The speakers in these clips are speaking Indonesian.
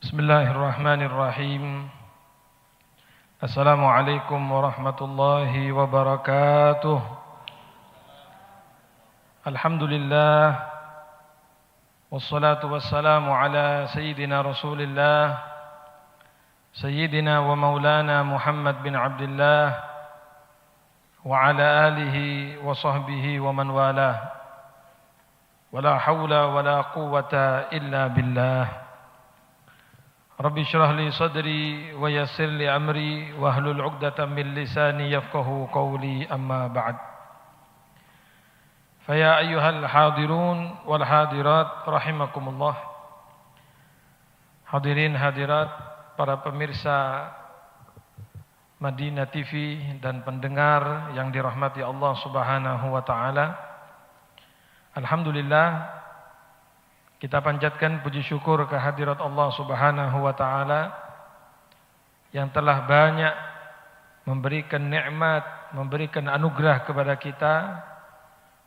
Bismillahirrahmanirrahim. Assalamualaikum warahmatullahi wabarakatuh. Alhamdulillah. Wassalatu wassalamu ala sayyidina Rasulillah, sayyidina wa maulana Muhammad bin Abdullah wa ala alihi wa sahbihi wa man walah. Wala hawla wala quwwata illa billah. Rabbi syrah li sadri wa yassir li amri wahlul 'uqdatam min lisani yafqahu qawli, amma ba'd. Faya ayyuhal hadirun wal hadirat rahimakumullah. Hadirin hadirat, para pemirsa Madinah TV dan pendengar yang dirahmati Allah Subhanahu wa taala. Alhamdulillah, kita panjatkan puji syukur kehadirat Allah Subhanahu wa taala yang telah banyak memberikan nikmat, memberikan anugerah kepada kita,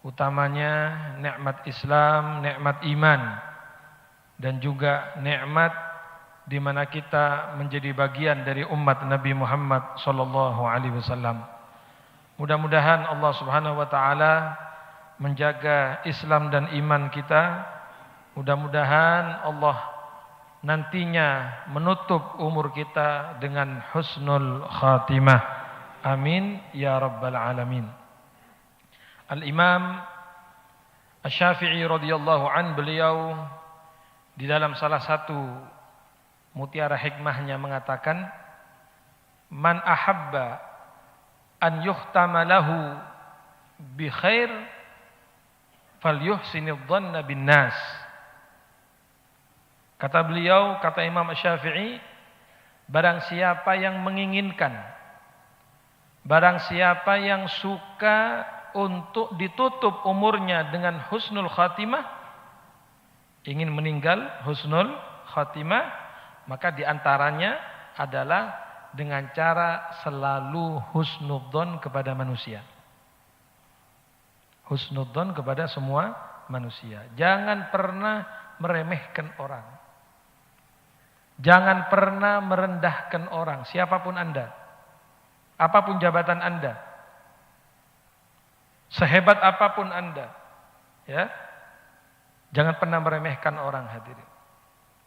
utamanya nikmat Islam, nikmat iman, dan juga nikmat di mana kita menjadi bagian dari umat Nabi Muhammad sallallahu alaihi wasallam. Mudah-mudahan Allah Subhanahu wa taala menjaga Islam dan iman kita. Mudah-mudahan Allah nantinya menutup umur kita dengan husnul khatimah. Amin ya rabbal alamin. Al-Imam Asy-Syafi'i radhiyallahu an, beliau di dalam salah satu mutiara hikmahnya mengatakan, man ahabba an yuhtama lahu bi khair falyuhsinidh dhanna bin nas. Kata beliau, kata Imam Asy-Syafi'i, barang siapa yang menginginkan, barang siapa yang suka untuk ditutup umurnya dengan husnul khatimah, ingin meninggal husnul khatimah, maka diantaranya adalah dengan cara selalu husnudzon kepada manusia. Husnudzon kepada semua manusia. Jangan pernah meremehkan orang. Jangan pernah merendahkan orang, siapapun Anda, apapun jabatan Anda, sehebat apapun Anda, ya, jangan pernah meremehkan orang, hadirin.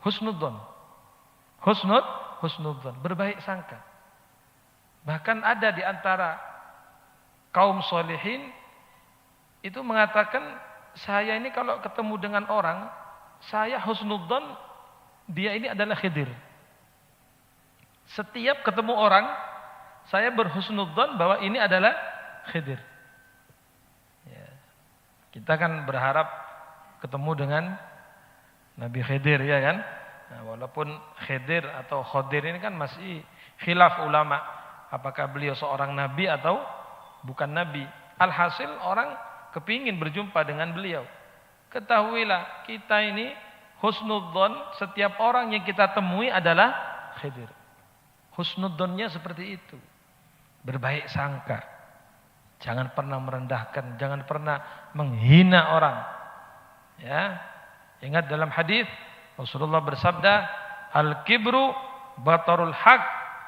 Husnudzon, husnudzon, berbaik sangka. Bahkan ada di antara kaum solihin itu mengatakan, saya ini kalau ketemu dengan orang, saya husnudzon, dia ini adalah Khidir. Setiap ketemu orang, saya berhusnudzon bahwa ini adalah Khidir. Ya. Kita kan berharap ketemu dengan Nabi Khidir, ya kan? Nah, walaupun Khidir atau Khodir ini kan masih khilaf ulama, apakah beliau seorang nabi atau bukan nabi. Alhasil orang kepingin berjumpa dengan beliau. Ketahuilah, kita ini husnudzon, setiap orang yang kita temui adalah Khidir. Husnudzonnya seperti itu. Berbaik sangka. Jangan pernah merendahkan, jangan pernah menghina orang. Ya. Ingat dalam hadis Rasulullah bersabda, al-kibru batarul haq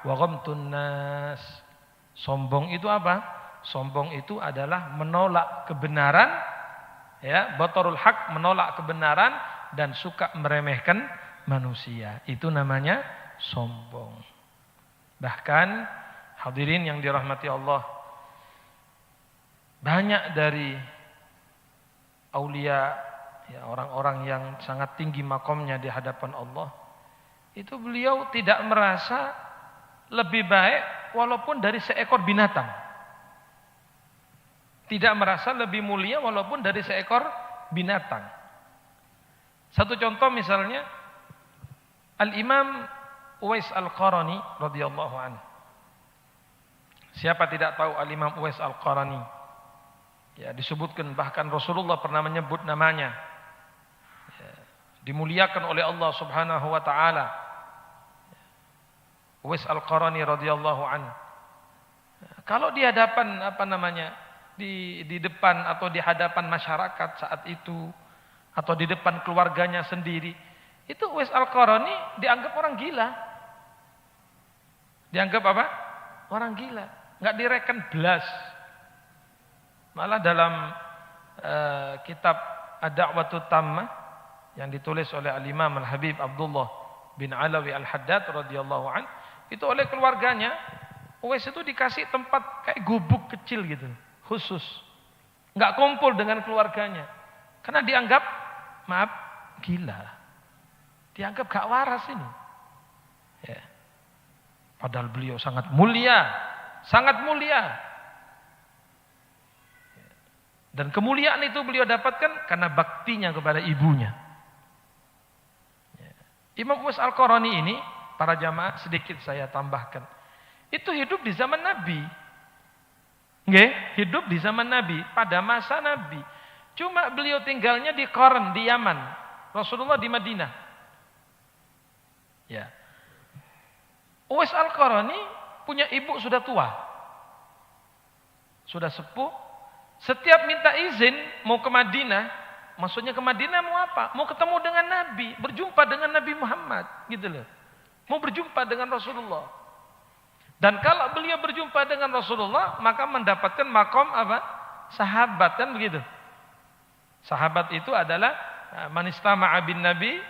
wa ghamtun nas. Sombong itu apa? Sombong itu adalah menolak kebenaran, ya, batarul haq, menolak kebenaran dan suka meremehkan manusia. Itu namanya sombong. Bahkan hadirin yang dirahmati Allah, banyak dari aulia, ya, orang-orang yang sangat tinggi makomnya di hadapan Allah, itu beliau tidak merasa lebih baik walaupun dari seekor binatang. Tidak merasa lebih mulia walaupun dari seekor binatang. Satu contoh misalnya, Al-Imam Uwais Al-Qarani radhiyallahu anhu. Siapa tidak tahu Al-Imam Uwais Al-Qarani? Ya, disebutkan bahkan Rasulullah pernah menyebut namanya. Ya, dimuliakan oleh Allah Subhanahu wa taala. Uwais Al-Qarani radhiyallahu anhu. Kalau di hadapan di depan atau di hadapan masyarakat saat itu, atau di depan keluarganya sendiri, Itu Uwais Al-Qarani dianggap orang gila. Dianggap apa? Orang gila. Nggak direken belas. Malah dalam kitab Ad-Da'watut Tammah yang ditulis oleh Al-Imam Al-Habib Abdullah bin Alawi Al-Haddad radhiyallahu an, itu oleh keluarganya Uwais itu dikasih tempat kayak gubuk kecil gitu, khusus. Nggak kumpul dengan keluarganya. Karena dianggap, maaf, gila. Dianggap gak waras ini. Ya. Padahal beliau sangat mulia. Sangat mulia. Dan kemuliaan itu beliau dapatkan karena baktinya kepada ibunya. Imam Uwais Al-Qarani ini, para jamaah sedikit saya tambahkan. Itu hidup di zaman Nabi. Nggih, hidup di zaman Nabi, pada masa Nabi. Cuma beliau tinggalnya di Qarn, di Yaman. Rasulullah di Madinah. Ya. Uwais Al-Qarani punya ibu sudah tua. Sudah sepuh. Setiap minta izin mau ke Madinah, maksudnya ke Madinah mau apa? Mau ketemu dengan Nabi, berjumpa dengan Nabi Muhammad, gitu loh. Mau berjumpa dengan Rasulullah. Dan kalau beliau berjumpa dengan Rasulullah, maka mendapatkan makom apa? Sahabat, kan begitu. Sahabat itu adalah man istama'a bin nabi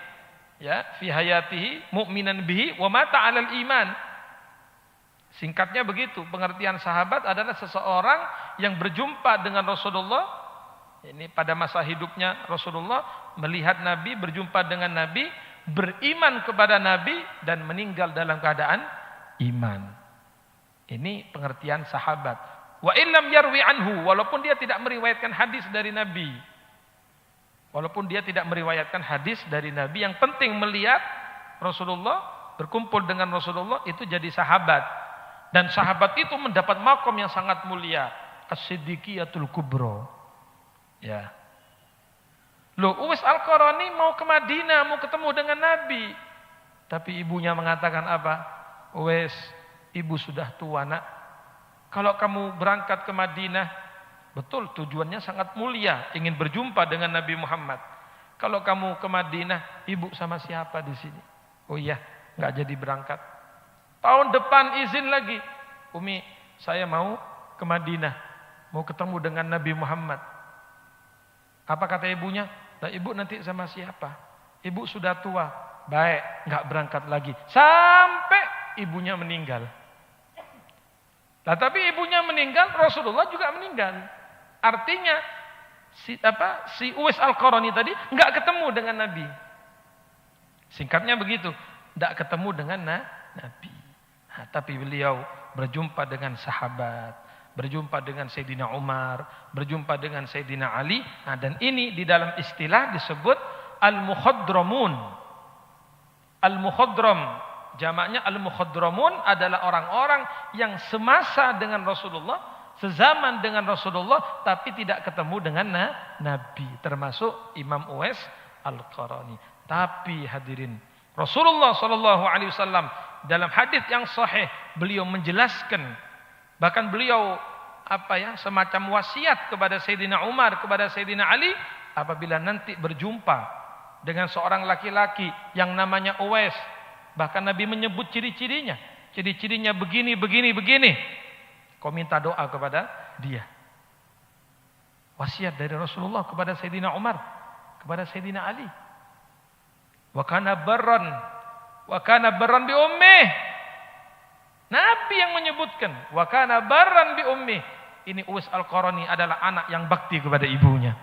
ya fi hayatihi mu'minan bihi wa mata 'alal iman. Singkatnya begitu, pengertian sahabat adalah seseorang yang berjumpa dengan Rasulullah. Ini pada masa hidupnya Rasulullah, melihat Nabi, berjumpa dengan Nabi, beriman kepada Nabi dan meninggal dalam keadaan iman. Ini pengertian sahabat. Wa illam yarwi anhu, walaupun dia tidak meriwayatkan hadis dari Nabi. Walaupun dia tidak meriwayatkan hadis dari Nabi, yang penting melihat Rasulullah, berkumpul dengan Rasulullah, itu jadi sahabat. Dan sahabat itu mendapat makom yang sangat mulia, as-siddiqiyatul kubra. Ya. Loh, Uwais Al-Qarani mau ke Madinah, mau ketemu dengan Nabi. Tapi ibunya mengatakan apa? Uwais, ibu sudah tua, nak. Kalau kamu berangkat ke Madinah, betul tujuannya sangat mulia, ingin berjumpa dengan Nabi Muhammad. Kalau kamu ke Madinah, ibu sama siapa di sini? Oh iya, nggak jadi berangkat. Tahun depan izin lagi. Umi, saya mau ke Madinah, mau ketemu dengan Nabi Muhammad. Apa kata ibunya? Nah, ibu nanti sama siapa? Ibu sudah tua. Baik, nggak berangkat lagi. Sampai ibunya meninggal. Nah, tapi ibunya meninggal, Rasulullah juga meninggal. Artinya si Uwais Al-Qarani tadi nggak ketemu dengan Nabi. Singkatnya begitu, nggak ketemu dengan Nabi. Nah, tapi beliau berjumpa dengan sahabat, berjumpa dengan Sayyidina Umar, berjumpa dengan Sayyidina Ali. Nah, dan ini di dalam istilah disebut al-mukhadramun. Al-mukhadram, jamaknya al-mukhadramun adalah orang-orang yang semasa dengan Rasulullah, sezaman dengan Rasulullah, tapi tidak ketemu dengan Nabi, termasuk Imam Uwais Al-Qarani. Tapi hadirin, Rasulullah SAW dalam hadis yang sahih beliau menjelaskan, bahkan beliau semacam wasiat kepada Sayyidina Umar, kepada Sayyidina Ali, apabila nanti berjumpa dengan seorang laki-laki yang namanya Uwais, bahkan Nabi menyebut ciri-cirinya. Ciri-cirinya begini, begini, begini. Kau minta doa kepada dia. Wasiat dari Rasulullah kepada Sayyidina Umar, kepada Sayyidina Ali. Wa kana barran bi ummih. Nabi yang menyebutkan wa kana barran bi ummih. Ini Uwais Al-Qarani adalah anak yang bakti kepada ibunya.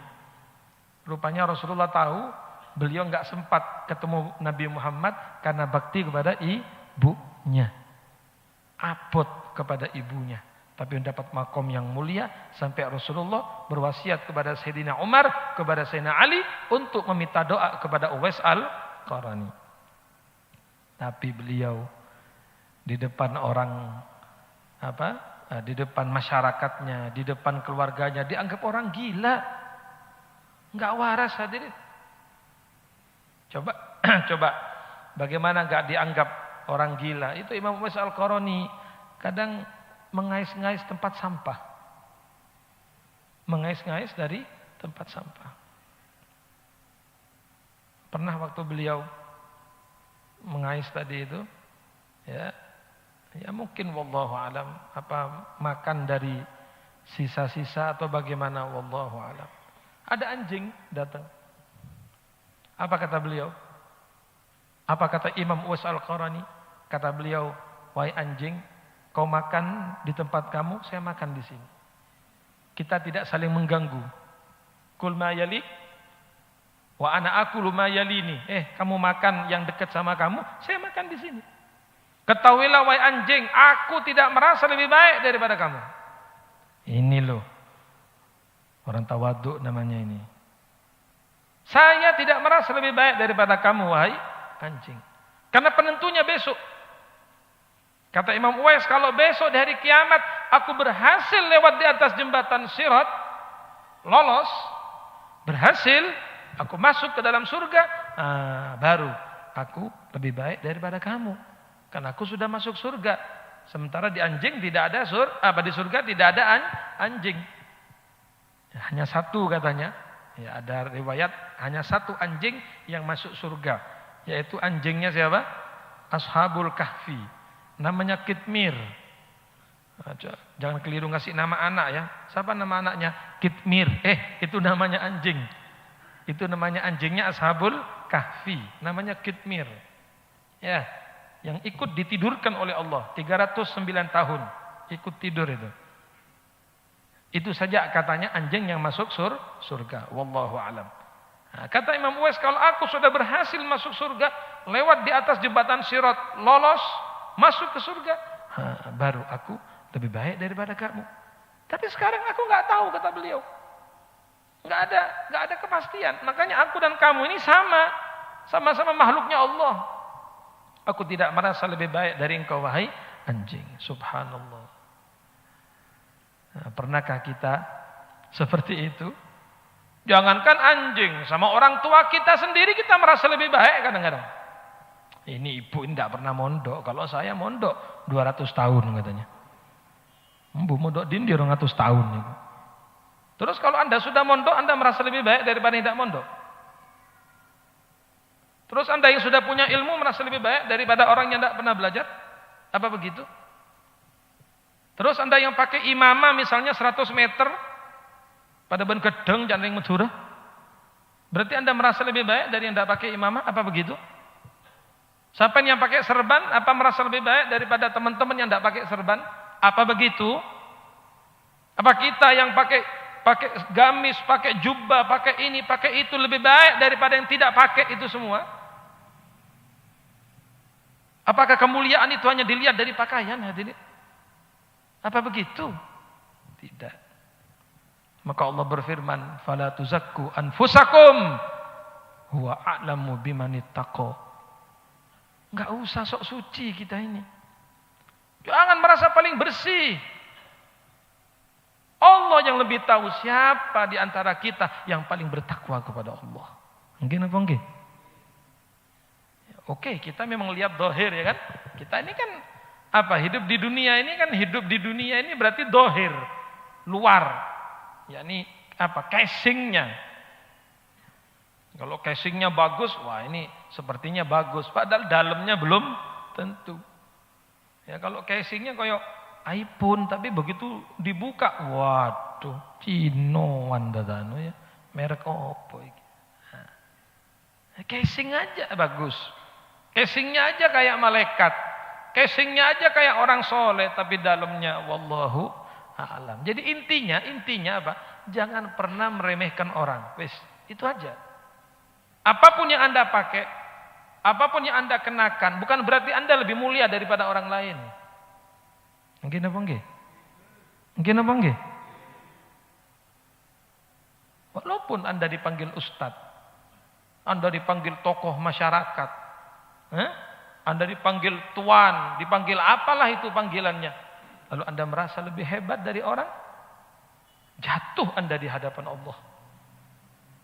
Rupanya Rasulullah tahu beliau enggak sempat ketemu Nabi Muhammad karena bakti kepada ibunya. Abot kepada ibunya. Tapi mendapat makom yang mulia sampai Rasulullah berwasiat kepada Sayyidina Umar, kepada Sayyidina Ali untuk meminta doa kepada Uwais Al-Qarani. Tapi beliau di depan orang di depan masyarakatnya, di depan keluarganya dianggap orang gila. Enggak waras hadirin. Coba bagaimana enggak dianggap orang gila? Itu Imam Uwais Al-Qarani kadang mengais-ngais tempat sampah. Mengais-ngais dari tempat sampah. Pernah waktu beliau mengais tadi itu, ya mungkin wallahu alam, apa makan dari sisa-sisa atau bagaimana, wallahu alam. Ada anjing datang. Apa kata beliau? Apa kata Imam Uwais Al-Qarani? Kata beliau, wahai anjing, kau makan di tempat kamu, saya makan di sini. Kita tidak saling mengganggu. Kul ma yalik wa ana akulu ma yalini. Kamu makan yang dekat sama kamu, saya makan di sini. Ketahuilah wahai anjing, aku tidak merasa lebih baik daripada kamu. Ini loh orang tawaduk namanya ini. Saya tidak merasa lebih baik daripada kamu wahai anjing. Karena penentunya besok. Kata Imam Uwais, kalau besok di hari kiamat aku berhasil lewat di atas jembatan Sirat, lolos, berhasil, aku masuk ke dalam surga, baru aku lebih baik daripada kamu. Karena aku sudah masuk surga. Sementara di anjing tidak ada di surga tidak ada anjing. Hanya satu katanya. Ya, ada riwayat hanya satu anjing yang masuk surga, yaitu anjingnya siapa? Ashabul Kahfi. Namanya Kitmir. Jangan keliru ngasih nama anak ya. Siapa nama anaknya? Kitmir. Itu namanya anjing. Itu namanya anjingnya Ashabul Kahfi. Namanya Kitmir. Ya, yang ikut ditidurkan oleh Allah 309 tahun. Ikut tidur itu. Itu saja katanya anjing yang masuk surga. Wallahu alam. Nah, kata Imam Uwais, kalau aku sudah berhasil masuk surga lewat di atas jembatan Sirat, lolos masuk ke surga, baru aku lebih baik daripada kamu. Tapi sekarang aku nggak tahu, kata beliau. Nggak ada kepastian. Makanya aku dan kamu ini sama-sama makhluknya Allah. Aku tidak merasa lebih baik dari engkau wahai anjing. Subhanallah. Nah, pernahkah kita seperti itu? Jangankan anjing, sama orang tua kita sendiri kita merasa lebih baik kadang-kadang. Ini ibu tidak pernah mondok. Kalau saya mondok 200 tahun katanya. Ibu mondok din 200 tahun. Terus kalau anda sudah mondok, anda merasa lebih baik daripada yang tidak mondok. Terus anda yang sudah punya ilmu merasa lebih baik daripada orang yang tidak pernah belajar. Apa begitu? Terus anda yang pakai imamah misalnya 100 meter pada ben gedeng jangan yang Madura. Berarti anda merasa lebih baik dari yang tidak pakai imamah. Apa begitu? Siapa yang pakai serban, apa merasa lebih baik daripada teman-teman yang tidak pakai serban? Apa begitu? Apa kita yang pakai gamis, pakai jubah, pakai ini, pakai itu lebih baik daripada yang tidak pakai itu semua? Apakah kemuliaan itu hanya dilihat dari pakaian? Hadirin? Apa begitu? Tidak. Maka Allah berfirman, "Fala tuzakku anfusakum, huwa a'lamu bimanittaqo." Enggak usah sok suci kita ini. Jangan merasa paling bersih. Allah yang lebih tahu siapa di antara kita yang paling bertakwa kepada Allah. Mungkin apa enggak? Oke, kita memang lihat dohir ya kan. Kita ini kan hidup di dunia ini berarti dohir, luar. Yakni casingnya. Kalau casingnya bagus, wah ini sepertinya bagus. Padahal dalamnya belum tentu. Ya kalau casingnya kayak iPhone, tapi begitu dibuka, waduh, Cino wandadano ya, merek apa ini? Casing aja bagus, casingnya aja kayak malaikat, casingnya aja kayak orang soleh, tapi dalamnya wallahu a'lam. Jadi intinya apa? Jangan pernah meremehkan orang. Wis, itu aja. Apapun yang anda pakai, apapun yang anda kenakan, bukan berarti anda lebih mulia daripada orang lain. Mungkin apa enggak? Mungkin apa enggak? Walaupun anda dipanggil ustadz, anda dipanggil tokoh masyarakat, anda dipanggil tuan, dipanggil apalah itu panggilannya, lalu anda merasa lebih hebat dari orang, jatuh anda di hadapan Allah.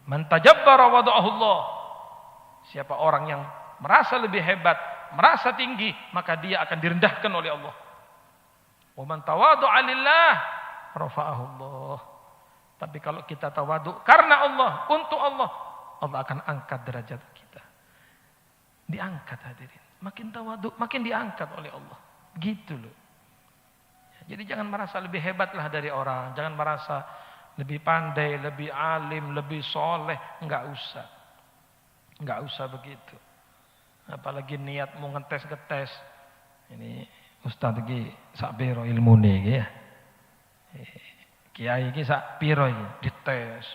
Man tajabbara wada'ahullah. Siapa orang yang merasa lebih hebat, merasa tinggi, maka dia akan direndahkan oleh Allah. Wa man tawadu'a lillah rafa'ahu Allah. Tapi kalau kita tawadu karena Allah, untuk Allah, Allah akan angkat derajat kita. diangkat hadirin. Makin tawadhu, makin diangkat oleh Allah. Gitu loh. Jadi jangan merasa lebih hebatlah dari orang. Jangan merasa lebih pandai, lebih alim, lebih soleh. Enggak usah. Enggak usah begitu. Apalagi niat mau ngetes-ngetes. Ini Ustaz iki sak piro ilmune iki ya. Kiai iki sak piro iki dites.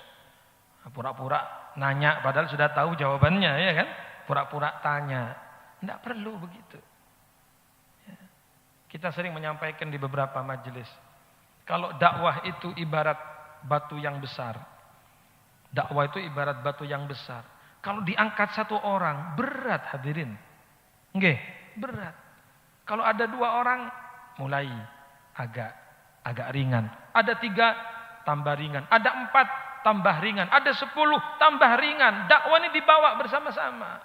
Pura-pura nanya padahal sudah tahu jawabannya ya kan? Pura-pura tanya. Tidak perlu begitu. Ya. Kita sering menyampaikan di beberapa majelis. Kalau dakwah itu ibarat batu yang besar. Dakwah itu ibarat batu yang besar. Kalau diangkat satu orang, berat hadirin. Nggih, berat. Kalau ada 2 orang, mulai agak ringan. Ada 3, tambah ringan. Ada 4, tambah ringan. Ada 10, tambah ringan. Dakwah ini dibawa bersama-sama.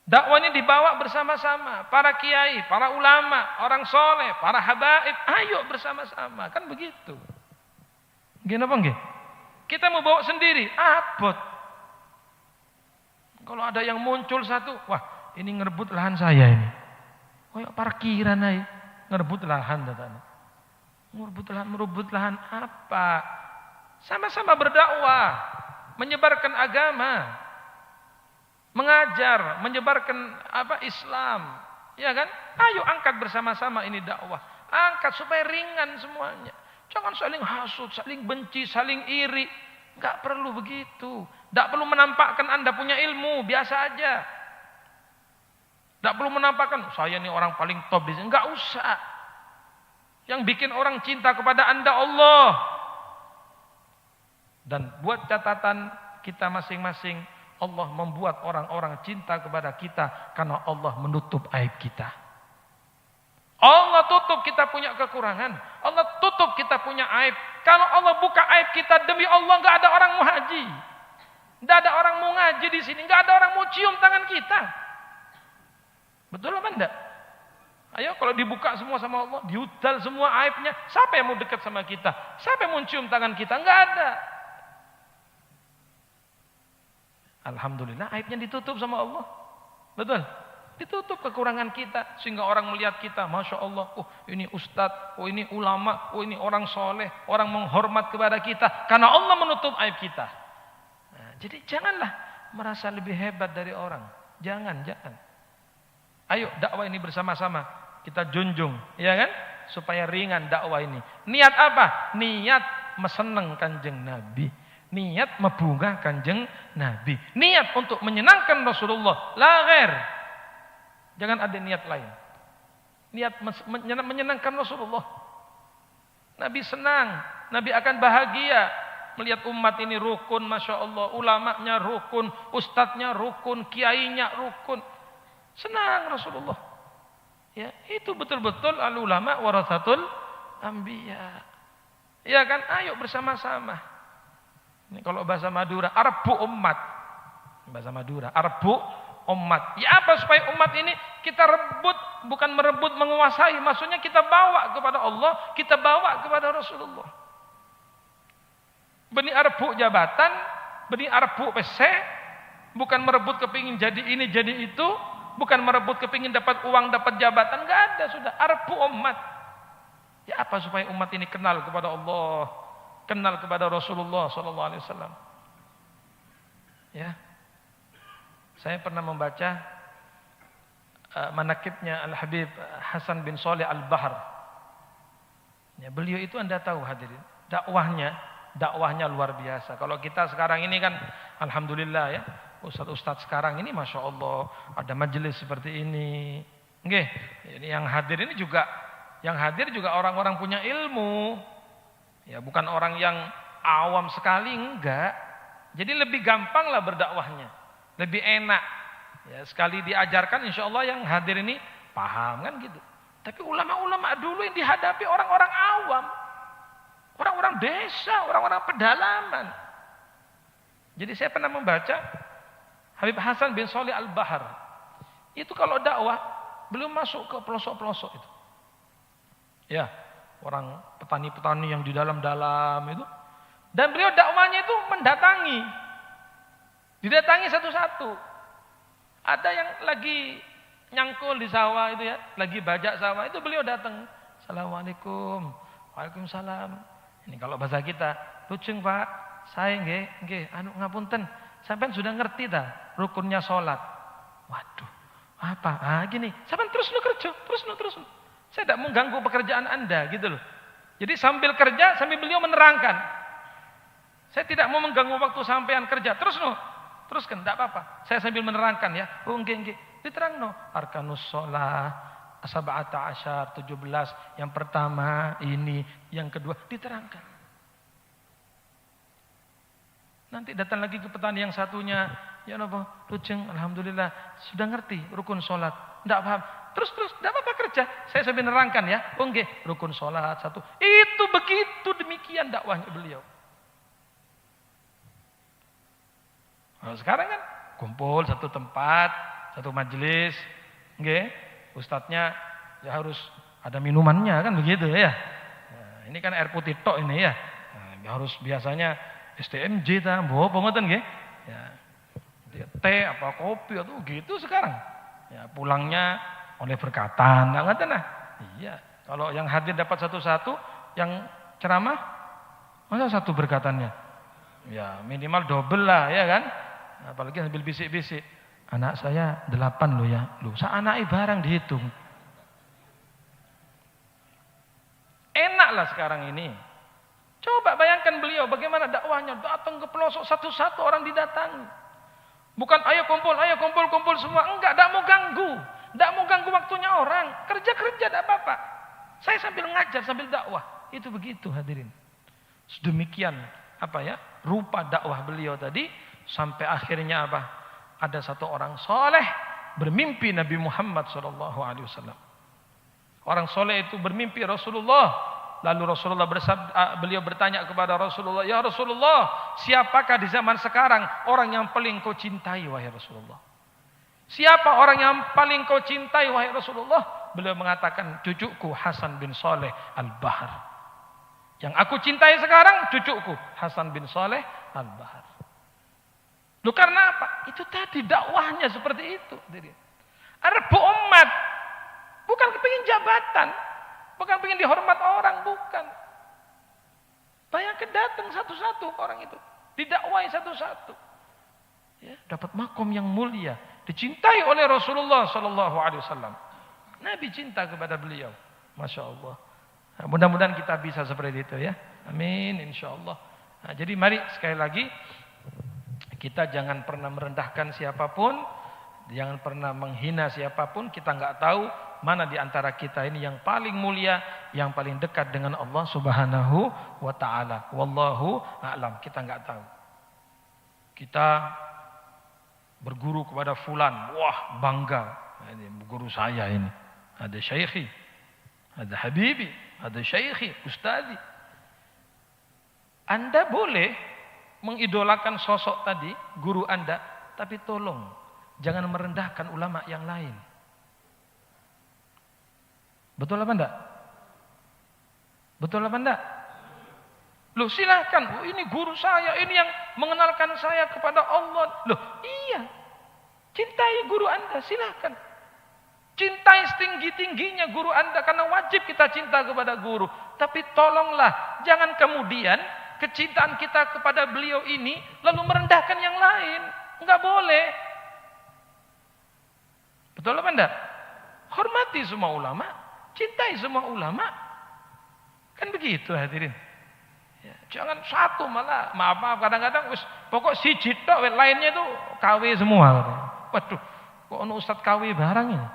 Dakwah ini dibawa bersama-sama. Para kiai, para ulama, orang soleh, para habaib. Ayo bersama-sama. Kan begitu. Gini apa enggak? Kita mau bawa sendiri. Abot. Kalau ada yang muncul satu. Wah ini ngerebut lahan saya ini. Oh ya parkiran aja. Ngerebut lahan. Merebut lahan apa? Sama-sama berdakwah. Menyebarkan agama. Mengajar, menyebarkan Islam, ya kan? Ayo angkat bersama-sama ini dakwah. Angkat supaya ringan semuanya. Jangan saling hasut, saling benci, saling iri. Enggak perlu begitu. Enggak perlu menampakkan Anda punya ilmu, biasa aja. Enggak perlu menampakkan saya ini orang paling top di sini. Enggak usah. Yang bikin orang cinta kepada Anda Allah. Dan buat catatan kita masing-masing. Allah membuat orang-orang cinta kepada kita karena Allah menutup aib kita. Allah tutup kita punya kekurangan. Allah tutup kita punya aib. Kalau Allah buka aib kita, demi Allah nggak ada orang mau haji. Nggak ada orang mau ngaji di sini. Nggak ada orang mau cium tangan kita. Betul apa enggak? Ayo kalau dibuka semua sama Allah, diudal semua aibnya. Siapa yang mau dekat sama kita? Siapa yang mau cium tangan kita? Nggak ada. Alhamdulillah aibnya ditutup sama Allah. Betul? Ditutup kekurangan kita. Sehingga orang melihat kita. Masya Allah. Oh ini ustadz. Oh ini ulama. Oh ini orang soleh. Orang menghormat kepada kita. Karena Allah menutup aib kita. Nah, jadi janganlah merasa lebih hebat dari orang. Jangan. Ayo dakwah ini bersama-sama. Kita junjung. Ya kan? Supaya ringan dakwah ini. Niat apa? Niat meseneng kanjeng Nabi. Niat membunga kanjeng Nabi. Niat untuk menyenangkan Rasulullah. La ghair. Jangan ada niat lain. Niat menyenangkan Rasulullah. Nabi senang. Nabi akan bahagia. Melihat umat ini rukun. Masya Allah. Ulamanya rukun. Ustadznya rukun. Kiainya rukun. Senang Rasulullah. Ya, itu betul-betul al-ulama warasatul anbiya. Ya kan? Ayo bersama-sama. Ini kalau bahasa Madura, arbu umat. Bahasa Madura, arbu umat. Ya apa supaya umat ini kita rebut, bukan merebut menguasai. Maksudnya kita bawa kepada Allah, kita bawa kepada Rasulullah. Benih arbu jabatan, benih arbu PC, bukan merebut kepingin jadi ini, jadi itu. Bukan merebut kepingin dapat uang, dapat jabatan. Enggak ada, sudah. Arbu umat. Ya apa supaya umat ini kenal kepada Allah, kenal kepada Rasulullah SAW. Ya, saya pernah membaca manakibnya Al Habib Hasan bin Saleh Al Bahr. Ya, beliau itu Anda tahu hadirin, dakwahnya luar biasa. Kalau kita sekarang ini kan, alhamdulillah ya, ustadz sekarang ini masya Allah ada majelis seperti ini. Nggih, ini yang hadir ini juga, orang-orang punya ilmu. Ya, bukan orang yang awam sekali, enggak. Jadi lebih gampang lah berdakwahnya. Lebih enak. Ya, sekali diajarkan insya Allah yang hadir ini paham kan gitu. Tapi ulama-ulama dulu yang dihadapi orang-orang awam. Orang-orang desa, orang-orang pedalaman. Jadi saya pernah membaca Habib Hasan bin Saleh Al Bahr. Itu kalau dakwah belum masuk ke pelosok-pelosok itu. Ya. Orang petani-petani yang di dalam-dalam itu. Dan beliau dakwahnya itu mendatangi. Didatangi satu-satu. Ada yang lagi nyangkul di sawah itu ya, lagi bajak sawah, itu beliau datang. Assalamualaikum. Waalaikumsalam. Ini kalau bahasa kita, "Lujeng Pak, saya nggih, ngapunten. Sampean sudah ngerti ta rukunnya salat?" Waduh, apa? Gini, sampean terus kerja, terus. Saya tidak mau ganggu pekerjaan Anda gitu loh. Jadi sambil kerja, sambil beliau menerangkan. Saya tidak mau mengganggu waktu sampean kerja. Teruskan, tidak apa-apa. Saya sambil menerangkan ya. Oh, nggih. Diterangno. Arkanus shalah, sab'ata asyar, 17. Yang pertama ini, yang kedua diterangkan. Nanti datang lagi ke petani yang satunya. Ya apa? Lujeng, alhamdulillah sudah ngerti rukun salat. Tidak paham. Terus, tidak apa-apa kerja. Saya sambil menerangkan ya. Oh, nggih, rukun salat 1. Itu begitu demikian dakwahnya beliau. Nah, sekarang kan kumpul satu tempat, satu majelis, nggih, ustadznya ya harus ada minumannya kan begitu ya. Nah, ini kan air putih tok ini ya. Nah, harus biasanya STMJ ta, apa ngoten nggih. Ya. Teh apa kopi atau gitu sekarang. Ya, pulangnya oleh berkatan, enggak ngerti nah. Iya, kalau yang hadir dapat satu-satu, yang ceramah masa satu berkatannya. Ya, minimal double lah ya kan. Apalagi sambil bisik-bisik. Anak saya 8 loh ya. Loh, anaknya barang dihitung. Enaklah sekarang ini. Coba bayangkan beliau bagaimana dakwahnya, datang ke pelosok satu-satu orang didatangi. Bukan ayo kumpul semua. Enggak, tidak mau ganggu. Tidak mau ganggu waktunya orang. Kerja tidak apa-apa. Saya sambil ngajar, sambil dakwah. Itu begitu hadirin. Sedemikian rupa dakwah beliau tadi. Sampai akhirnya ada satu orang soleh bermimpi Nabi Muhammad SAW. Orang soleh itu bermimpi Rasulullah. Lalu Rasulullah beliau bertanya kepada Rasulullah, "Ya Rasulullah, siapakah di zaman sekarang orang yang paling kau cintai wahai Rasulullah?" Siapa orang yang paling kau cintai wahai Rasulullah? Beliau mengatakan, "Cucuku Hasan bin Saleh Al-Bahar." Yang aku cintai sekarang cucuku Hasan bin Saleh Al-Bahar. Loh, karena apa? Itu tadi dakwahnya seperti itu. Arbu umat. Bukan kepingin jabatan. Bukan kepingin dihormat orang. Bukan. Bayangkan datang satu-satu orang itu. Didakwai satu-satu. Ya, dapat makom yang mulia. Dicintai oleh Rasulullah SAW. Nabi cinta kepada beliau. Masya Allah. Nah, mudah-mudahan kita bisa seperti itu ya. Amin insya Allah. Nah, jadi mari sekali lagi. Kita jangan pernah merendahkan siapapun, jangan pernah menghina siapapun. Kita nggak tahu mana di antara kita ini yang paling mulia, yang paling dekat dengan Allah Subhanahu wa taala. Wallahu a'lam. Kita nggak tahu. Kita berguru kepada fulan, wah bangga. Ini guru saya ini. Ada syaikhi, ada habibi, ada syaikhi, ustadi. Anda boleh mengidolakan sosok tadi, guru Anda, tapi tolong jangan merendahkan ulama yang lain. Betul apa enggak? Betul apa enggak? Loh, silahkan, ini guru saya, ini yang mengenalkan saya kepada Allah. Loh, iya. Cintai guru Anda, silahkan. Cintai setinggi-tingginya guru Anda, karena wajib kita cinta kepada guru. Tapi tolonglah, jangan kemudian kecintaan kita kepada beliau ini lalu merendahkan yang lain. Enggak boleh. Betul apa enggak? Hormati semua ulama, cintai semua ulama. Kan begitu hadirin. Ya, jangan satu malah, maaf kadang-kadang pokok siji tok, lainnya itu KW semua. Waduh, kok ono ustaz KW barang ini?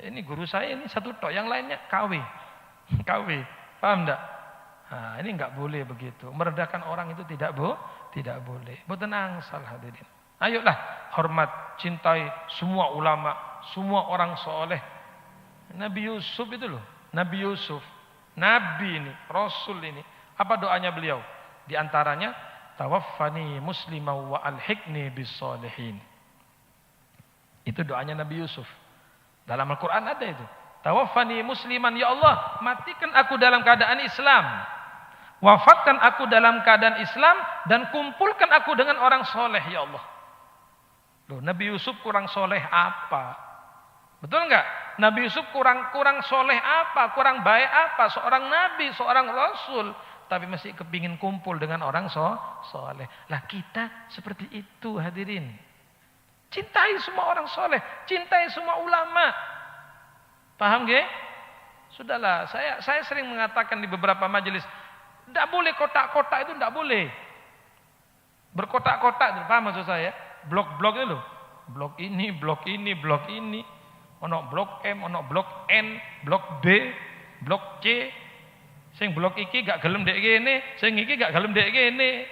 Ini guru saya ini satu tok, yang lainnya KW. KW. Paham enggak? Nah, ini enggak boleh begitu. Merendahkan orang itu tidak boleh. Mboten angsal hadirin. Ayolah hormat, cintai semua ulama, semua orang soleh. Nabi Yusuf itu loh, Nabi Yusuf, Nabi ini, Rasul ini. Apa doanya beliau? Di antaranya, tawaffani muslimah wa alhiqni bis solihin. Itu doanya Nabi Yusuf. Dalam Al-Quran ada itu. Tawaffani musliman, ya Allah, matikan aku dalam keadaan Islam. Wafatkan aku dalam keadaan Islam dan kumpulkan aku dengan orang soleh, ya Allah. Loh, Nabi Yusuf kurang soleh apa? Betul enggak? Nabi Yusuf kurang soleh apa? Kurang baik apa? Seorang nabi, seorang rasul, tapi masih kepingin kumpul dengan orang soleh. Lah kita seperti itu hadirin. Cintai semua orang soleh, cintai semua ulama. Paham nggih? Sudahlah, saya sering mengatakan di beberapa majelis, tidak boleh kotak-kotak itu, tidak boleh. Berkotak-kotak, paham maksud saya? Blok-blok itu loh. Blok ini, blok ini, blok ini. Ono blok M, ono blok N, blok B, blok C. Sing blok iki gak gelem dek kene, sing iki gak gelem dek kene.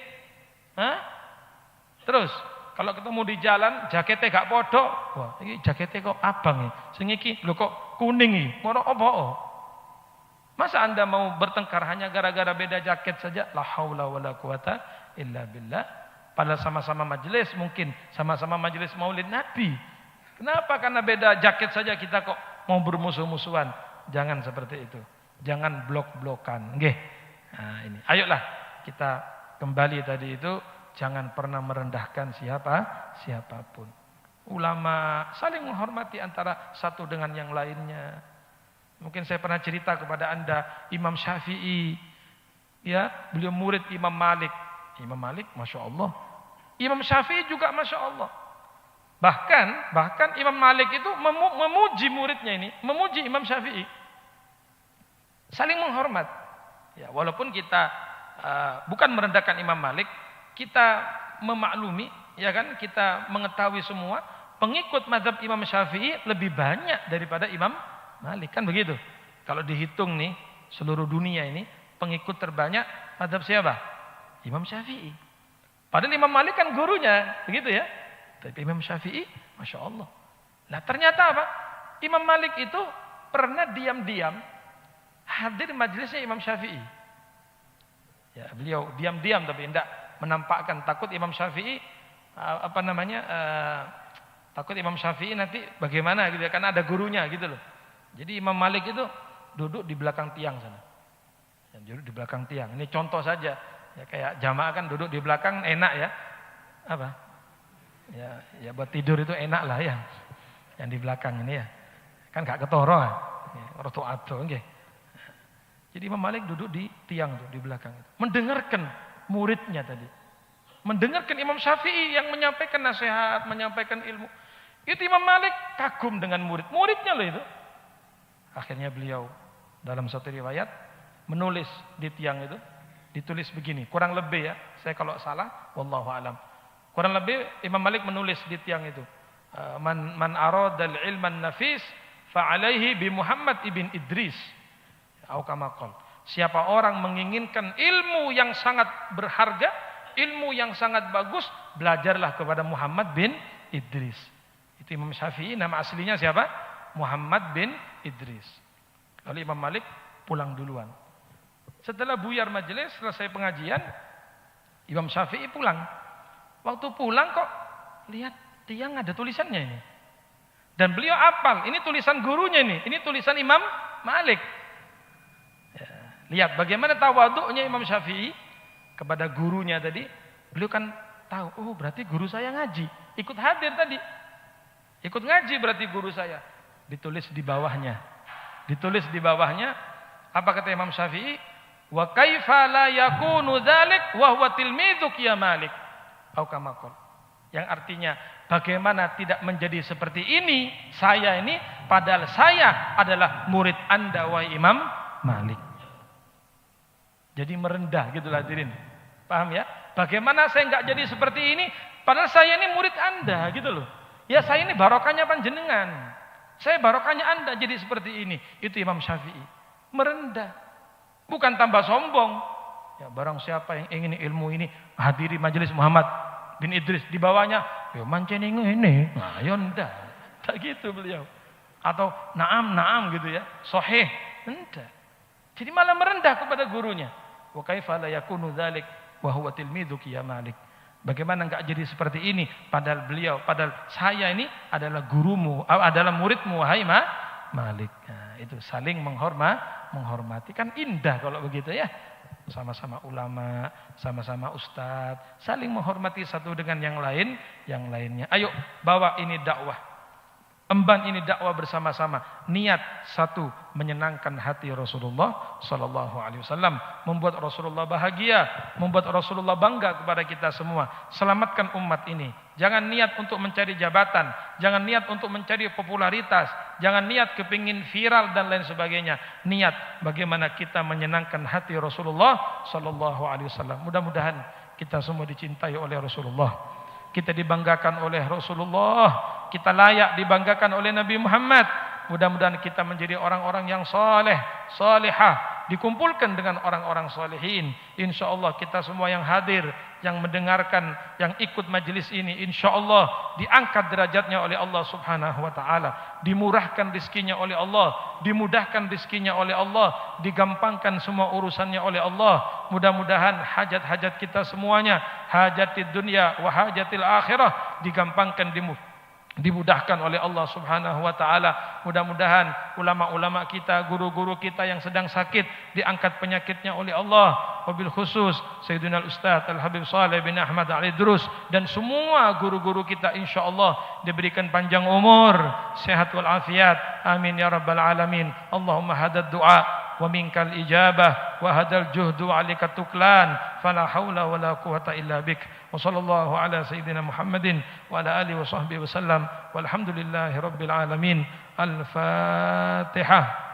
Hah? Terus kalau ketemu di jalan jaketnya gak podo. Wah, iki jaketnya kok abang iki. Sing iki lho kok kuning iki. Ngono apa? Masa Anda mau bertengkar hanya gara-gara beda jaket saja? La haula wala quwata illa billah. Padahal sama-sama majelis, mungkin sama-sama majelis Maulid Nabi. Kenapa? Karena beda jaket saja kita kok mau bermusuh-musuhan. Jangan seperti itu. Jangan blok-blokan. Nggih. Nah, ini. Ayolah kita kembali tadi itu, jangan pernah merendahkan siapapun. Ulama saling menghormati antara satu dengan yang lainnya. Mungkin saya pernah cerita kepada Anda Imam Syafi'i. Ya, beliau murid Imam Malik. Imam Malik, Masya Allah. Imam Syafi'i juga Masya Allah. Bahkan Imam Malik itu memuji muridnya ini, memuji Imam Syafi'i. Saling menghormat. Ya, walaupun kita bukan merendahkan Imam Malik, kita memaklumi, ya kan, kita mengetahui semua pengikut mazhab Imam Syafi'i lebih banyak daripada Imam Malik, kan begitu. Kalau dihitung nih seluruh dunia ini pengikut terbanyak mazhab siapa? Imam Syafi'i. Padahal Imam Malik kan gurunya, begitu ya. Tapi Imam Syafi'i, Masya Allah. Nah ternyata apa? Imam Malik itu pernah diam-diam hadir majelisnya Imam Syafi'i. Ya, beliau diam-diam tapi tidak menampakkan, takut Imam Syafi'i takut Imam Syafi'i nanti bagaimana gitu ya, karena ada gurunya gitu loh. Jadi Imam Malik itu duduk di belakang tiang sana. Duduk di belakang tiang. Ini contoh saja. Ya kayak jamaah kan duduk di belakang enak ya. Apa? Ya buat tidur itu enak lah ya. Yang di belakang ini ya. Kan gak ketoro ya. Roto ado nggih. Jadi Imam Malik duduk di tiang tuh di belakang itu. Mendengarkan muridnya tadi. Mendengarkan Imam Syafi'i yang menyampaikan nasihat, menyampaikan ilmu. Itu Imam Malik kagum dengan muridnya loh itu. Akhirnya beliau dalam satu riwayat menulis di tiang itu. Ditulis begini, kurang lebih ya, saya kalau salah, wallahu alam. Kurang lebih Imam Malik menulis di tiang itu, man aradal ilman nafis, fa'alaihi bi Muhammad ibn Idris. Atau kama qala. Siapa orang menginginkan ilmu yang sangat berharga, ilmu yang sangat bagus, belajarlah kepada Muhammad bin Idris. Itu Imam Syafi'i, nama aslinya siapa? Muhammad bin Idris. Lalu Imam Malik pulang duluan. Setelah buyar majelis, selesai pengajian, Imam Syafi'i pulang. Waktu pulang kok lihat tiang ada tulisannya ini. Dan beliau hafal, ini tulisan gurunya ini tulisan Imam Malik. Ya, lihat bagaimana tawaduknya Imam Syafi'i kepada gurunya tadi. Beliau kan tahu, oh berarti guru saya ngaji. Ikut hadir tadi. Ikut ngaji berarti guru saya. Ditulis di bawahnya. Apa kata Imam Syafi'i? Wa kaifa la yakunu dzalik wa huwa tilmiduk ya Malik. Atau kama qala. Yang artinya bagaimana tidak menjadi seperti ini saya ini padahal saya adalah murid Anda wahai Imam Malik. Jadi merendah gitu lah hadirin. Paham ya? Bagaimana saya enggak jadi seperti ini padahal saya ini murid Anda gitu loh. Ya saya ini barokahnya panjenengan. Saya barokahnya Anda jadi seperti ini. Itu Imam Syafi'i. Merendah. Bukan tambah sombong. Ya barang siapa yang ingin ilmu ini hadiri majelis Muhammad bin Idris di bawahnya, ya mancing ini. Nah, ya ndak. Tak gitu beliau. Atau naam gitu ya. Sahih. Ndak. Jadi malah merendah kepada gurunya. Wa kaifa la yakunu dzalik wa huwa tilmiduki ya Malik. Bagaimana enggak jadi seperti ini padahal saya ini adalah gurumu, adalah muridmu wahai Malik. Nah, itu saling menghormati kan indah kalau begitu ya. sama-sama ulama, sama-sama ustadz, saling menghormati satu dengan yang lainnya. Ayo bawa ini dakwah. Emban ini dakwah bersama-sama. Niat satu, menyenangkan hati Rasulullah sallallahu alaihi wasallam, membuat Rasulullah bahagia, membuat Rasulullah bangga kepada kita semua. Selamatkan umat ini. Jangan niat untuk mencari jabatan, jangan niat untuk mencari popularitas, jangan niat kepingin viral dan lain sebagainya. Niat bagaimana kita menyenangkan hati Rasulullah sallallahu alaihi wasallam. Mudah-mudahan kita semua dicintai oleh Rasulullah. Kita dibanggakan oleh Rasulullah, kita layak dibanggakan oleh Nabi Muhammad. Mudah-mudahan kita menjadi orang-orang yang saleh, salihah, dikumpulkan dengan orang-orang salihin. Insyaallah kita semua yang hadir, yang mendengarkan, yang ikut majelis ini, insyaallah diangkat derajatnya oleh Allah Subhanahu wa taala, dimurahkan rezekinya oleh Allah, dimudahkan rezekinya oleh Allah, digampangkan semua urusannya oleh Allah. Mudah-mudahan hajat-hajat kita semuanya, hajatid dunya wa hajatil akhirah, digampangkan, dimudahkan oleh Allah Subhanahu wa taala. Mudah-mudahan ulama-ulama kita, guru-guru kita yang sedang sakit diangkat penyakitnya oleh Allah. Wabil khusus Sayyidina Al-Ustaz Al-Habib Saleh bin Ahmad Al-Idrus dan semua guru-guru kita insyaallah diberikan panjang umur, sehat wal afiat. Amin ya rabbal alamin. Allahumma hadad du'a wa minkal ijabah wa hadal juhdu 'alaika tuklan fala haula wala quwata illa bik. Wa sallallahu ala sayyidina Muhammadin wa ala alihi wa sahbihi wasallam walhamdulillahi rabbil alamin. Al-Fatihah.